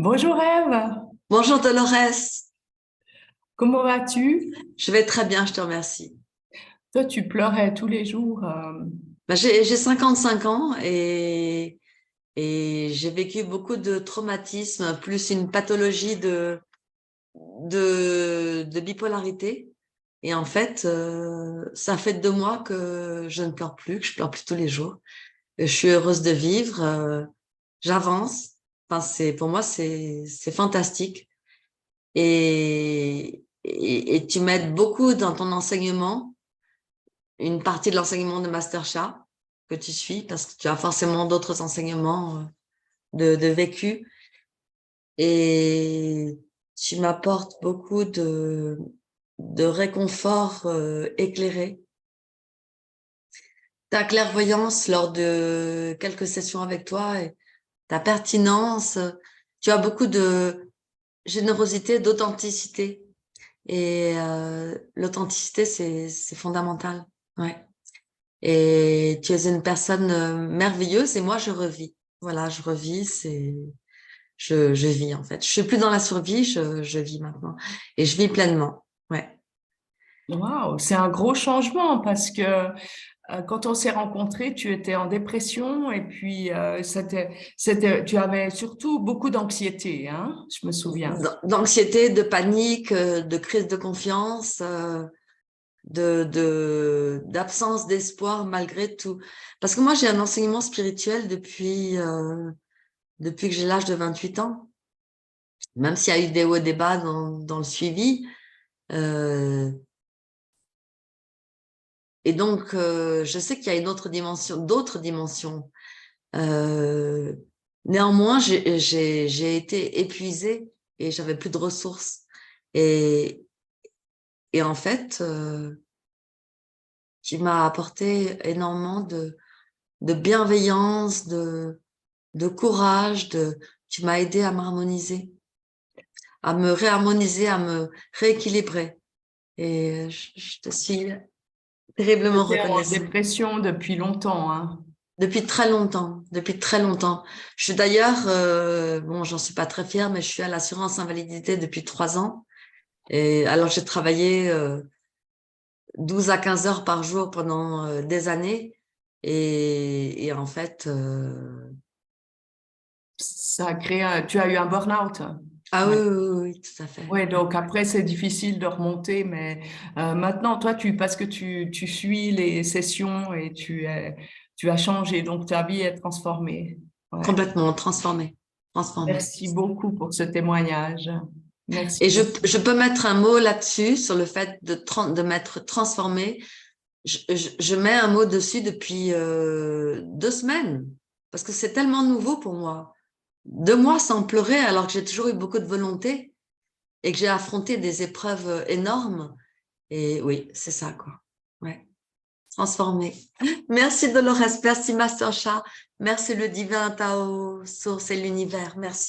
Bonjour Ève, Bonjour Dolores, comment vas-tu? je vais très bien, je te remercie. Toi, tu pleurais tous les jours. J'ai 55 ans et j'ai vécu beaucoup de traumatismes, plus une pathologie de bipolarité. Et en fait, ça fait 2 mois que je ne pleure plus, que je pleure plus tous les jours. Je suis heureuse de vivre, j'avance. Enfin, pour moi, c'est fantastique. Et tu m'aides beaucoup dans ton enseignement, une partie de l'enseignement de MasterChat que tu suis, parce que tu as forcément d'autres enseignements de vécu. Et tu m'apportes beaucoup de réconfort éclairé. Ta clairvoyance lors de quelques sessions avec toi et ta pertinence, tu as beaucoup de générosité, d'authenticité. Et l'authenticité, c'est fondamental. Ouais. Et tu es une personne merveilleuse et moi, je revis. Voilà, je revis, je vis en fait. Je suis plus dans la survie, je vis maintenant. Et je vis pleinement. Ouais. Waouh, c'est un gros changement parce que quand on s'est rencontrés, tu étais en dépression et puis tu avais surtout beaucoup d'anxiété, hein, je me souviens. D'anxiété, de panique, de crise de confiance, d'absence d'espoir malgré tout. Parce que moi, j'ai un enseignement spirituel depuis que j'ai l'âge de 28 ans. Même s'il y a eu des hauts et des bas dans le suivi. Euh, et donc, je sais qu'il y a une autre dimension, d'autres dimensions. Euh, Néanmoins, j'ai été épuisée et j'avais plus de ressources. Et, et en fait, tu m'as apporté énormément de bienveillance, de courage, tu m'as aidé à m'harmoniser, à me réharmoniser, à me rééquilibrer. Et je te suis Tu terriblement étais en reconnaissante. dépression depuis longtemps, hein. Depuis très longtemps, depuis très longtemps. Je suis d'ailleurs, bon, j'en suis pas très fière, mais je suis à l'assurance invalidité depuis 3 ans. Et alors, j'ai travaillé 12 à 15 heures par jour pendant des années. Et en fait, Ça a créé, tu as eu un burn-out. ah oui, Ouais. oui, oui, oui, tout à fait. Ouais, donc après, c'est difficile de remonter, mais maintenant, toi, parce que tu suis les sessions et tu as changé, donc ta vie est transformée. Ouais. Complètement transformée, transformée. Merci beaucoup pour ce témoignage. Merci Et beaucoup. je peux mettre un mot là-dessus, sur le fait de m'être transformée. Je mets un mot dessus depuis 2 semaines, parce que c'est tellement nouveau pour moi. 2 mois sans pleurer, alors que j'ai toujours eu beaucoup de volonté et que j'ai affronté des épreuves énormes. Et oui, c'est ça, quoi. Ouais, transformé. Merci Dolores, merci Master Chat, merci le divin Tao, Source et l'univers, merci.